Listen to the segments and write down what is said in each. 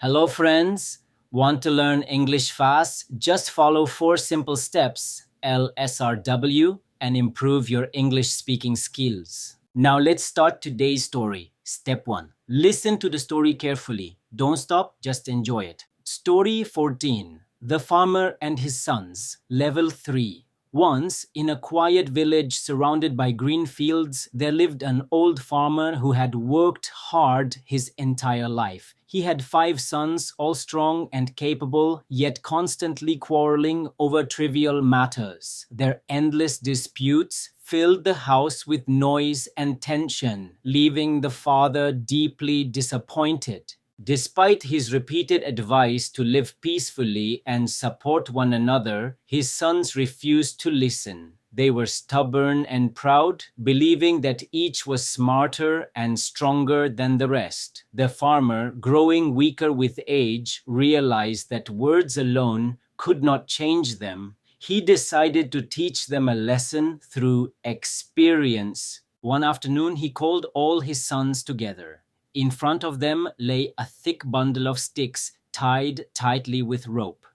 Hello, friends. Want to learn English fast? Just follow 4 simple steps, LSRW, and improve your English speaking skills. Now, let's start today's story. Step 1. Listen to the story carefully. Don't stop, just enjoy it. Story 14. The Farmer and His Sons, Level 3. Once, in a quiet village surrounded by green fields, there lived an old farmer who had worked hard his entire life. He had 5 sons, all strong and capable, yet constantly quarreling over trivial matters. Their endless disputes filled the house with noise and tension, leaving the father deeply disappointed. Despite his repeated advice to live peacefully and support one another, his sons refused to listen. They were stubborn and proud, believing that each was smarter and stronger than the rest. The farmer, growing weaker with age, realized that words alone could not change them. He decided to teach them a lesson through experience. One afternoon, he called all his sons together. In front of them lay a thick bundle of sticks tied tightly with rope.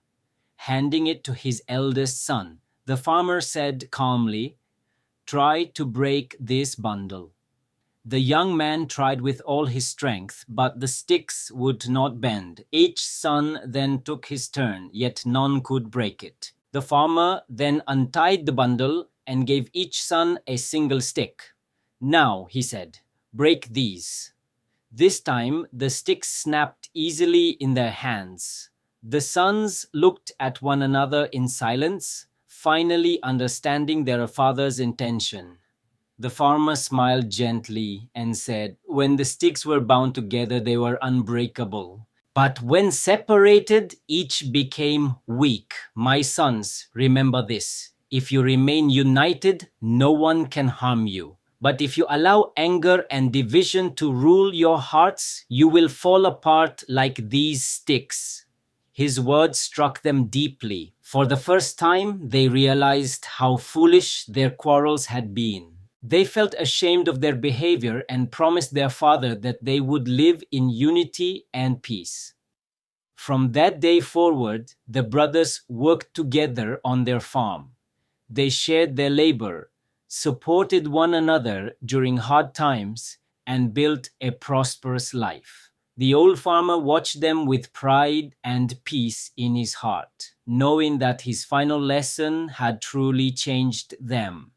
Handing it to his eldest son, the farmer said calmly, "Try to break this bundle." The young man tried with all his strength, but the sticks would not bend. Each son then took his turn, yet none could break it. The farmer then untied the bundle and gave each son a single stick. "Now," he said, "break these." This time, the sticks snapped easily in their hands. The sons looked at one another in silence, finally understanding their father's intention. The farmer smiled gently and said, "When the sticks were bound together, they were unbreakable. But when separated, each became weak. My sons, remember this. If you remain united, no one can harm you. But if you allow anger and division to rule your hearts, you will fall apart like these sticks." His words struck them deeply. For the first time, they realized how foolish their quarrels had been. They felt ashamed of their behavior and promised their father that they would live in unity and peace. From that day forward, the brothers worked together on their farm. They shared their labor, supported one another during hard times, and built a prosperous life. The old farmer watched them with pride and peace in his heart, knowing that his final lesson had truly changed them.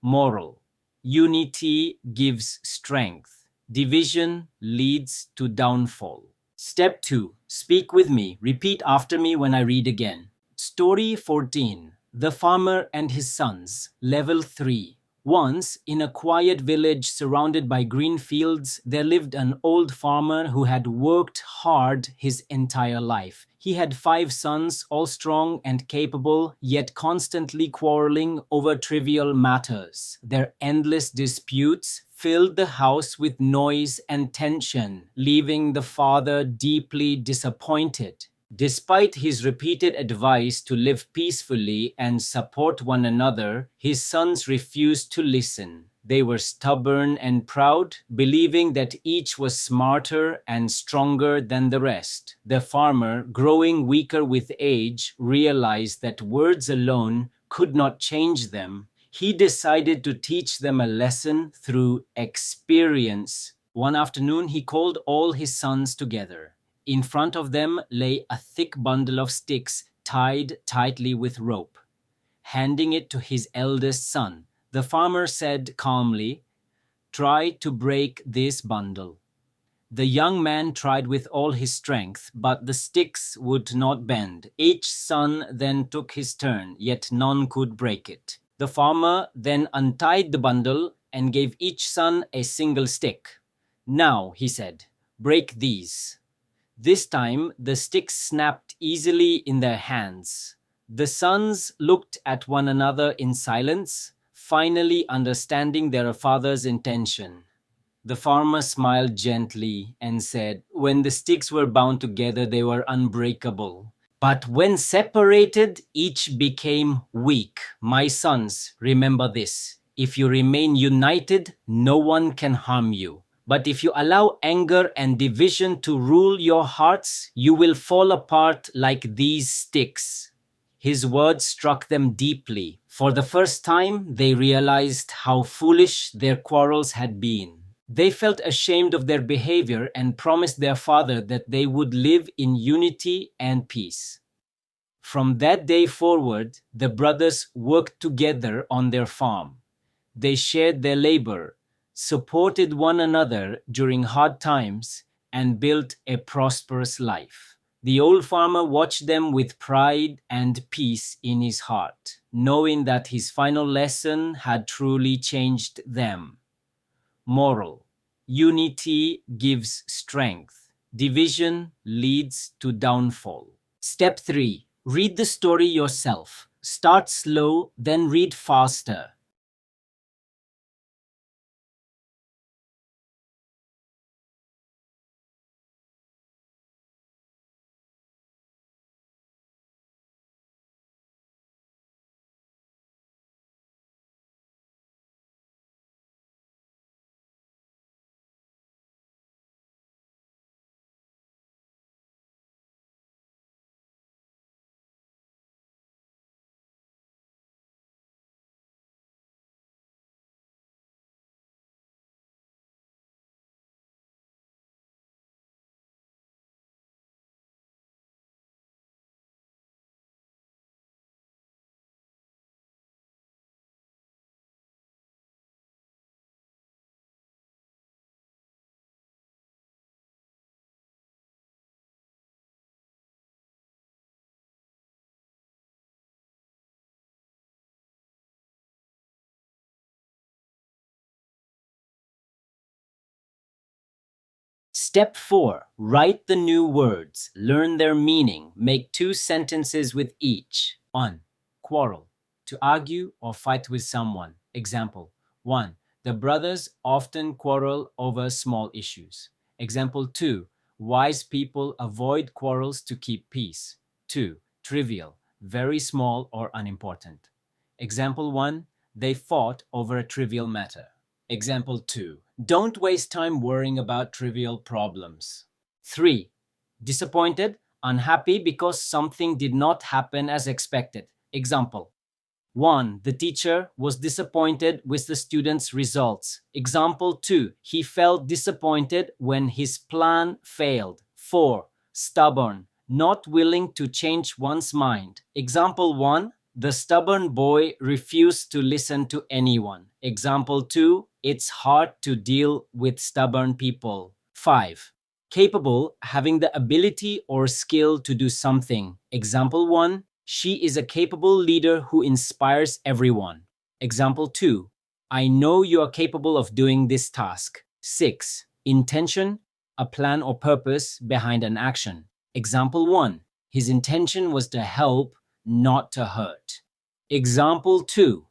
Moral: unity gives strength, division leads to downfall. Step 2. Speak with me. Repeat after me when I read again. Story 14. The Farmer and His Sons, Level 3. Once, in a quiet village surrounded by green fields, there lived an old farmer who had worked hard his entire life. He had 5 sons, all strong and capable, yet constantly quarreling over trivial matters. Their endless disputes filled the house with noise and tension, leaving the father deeply disappointed. Despite his repeated advice to live peacefully and support one another, his sons refused to listen. They were stubborn and proud, believing that each was smarter and stronger than the rest. The farmer, growing weaker with age, realized that words alone could not change them. He decided to teach them a lesson through experience. One afternoon, he called all his sons together. In front of them lay a thick bundle of sticks tied tightly with rope. Handing it to his eldest son, the farmer said calmly, "Try to break this bundle." The young man tried with all his strength, but the sticks would not bend. Each son then took his turn, yet none could break it. The farmer then untied the bundle and gave each son a single stick. "Now," he said, "break these." This time, the sticks snapped easily in their hands. The sons looked at one another in silence, finally understanding their father's intention. The farmer smiled gently and said, "When the sticks were bound together, they were unbreakable. But when separated, each became weak. My sons, remember this. If you remain united, no one can harm you. But if you allow anger and division to rule your hearts, you will fall apart like these sticks. His words struck them deeply. For the first time, they realized how foolish their quarrels had been. They felt ashamed of their behavior and promised their father that they would live in unity and peace. From that day forward, the brothers worked together on their farm. They shared their labor, supported one another during hard times, and built a prosperous life. The old farmer watched them with pride and peace in his heart, knowing that his final lesson had truly changed them. Moral: unity gives strength, division leads to downfall. Step 3: read the story yourself. Start slow, then read faster. Step 4: write the new words, learn their meaning, make 2 sentences with each. 1. Quarrel: to argue or fight with someone. Example: 1. The brothers often quarrel over small issues. Example 2. Wise people avoid quarrels to keep peace. 2. Trivial: very small or unimportant. Example 1. They fought over a trivial matter. Example 2. Don't waste time worrying about trivial problems. 3. Disappointed, unhappy because something did not happen as expected. Example: 1. The teacher was disappointed with the student's results. Example 2. He felt disappointed when his plan failed. 4. Stubborn, not willing to change one's mind. Example 1. The stubborn boy refused to listen to anyone. Example 2. It's hard to deal with stubborn people. 5. Capable, having the ability or skill to do something. Example 1. She is a capable leader who inspires everyone. Example 2. I know you are capable of doing this task. 6. Intention, a plan or purpose behind an action. Example 1. His intention was to help, not to hurt. Example 2.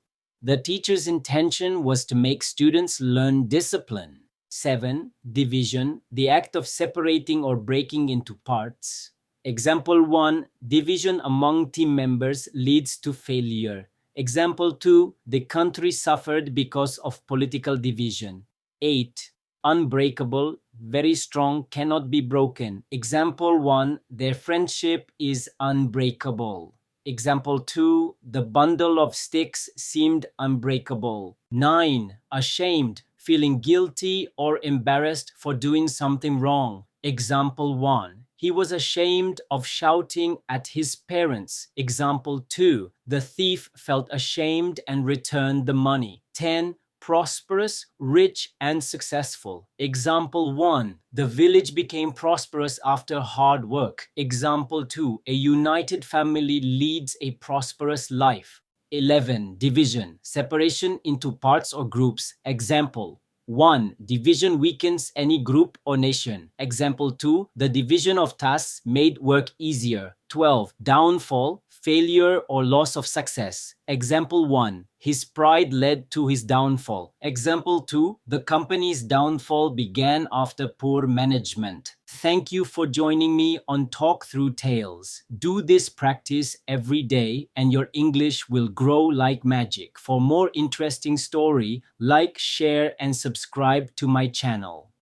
The teacher's intention was to make students learn discipline. 7. Division, the act of separating or breaking into parts. Example 1. Division among team members leads to failure. Example 2. The country suffered because of political division. 8. Unbreakable, very strong, cannot be broken. Example 1. Their friendship is unbreakable. Example 2. The bundle of sticks seemed unbreakable. 9. Ashamed, feeling guilty or embarrassed for doing something wrong. Example 1. He was ashamed of shouting at his parents. Example 2. The thief felt ashamed and returned the money. 10. Prosperous, rich, and successful. Example 1. The village became prosperous after hard work. Example 2. A united family leads a prosperous life. 11. Division, separation into parts or groups. Example: 1. Division weakens any group or nation. Example 2. The division of tasks made work easier. 12. Downfall, failure or loss of success. Example 1. His pride led to his downfall. Example 2. The company's downfall began after poor management. Thank you for joining me on Talk Through Tales. Do this practice every day and your English will grow like magic. For more interesting story, like, share and subscribe to my channel.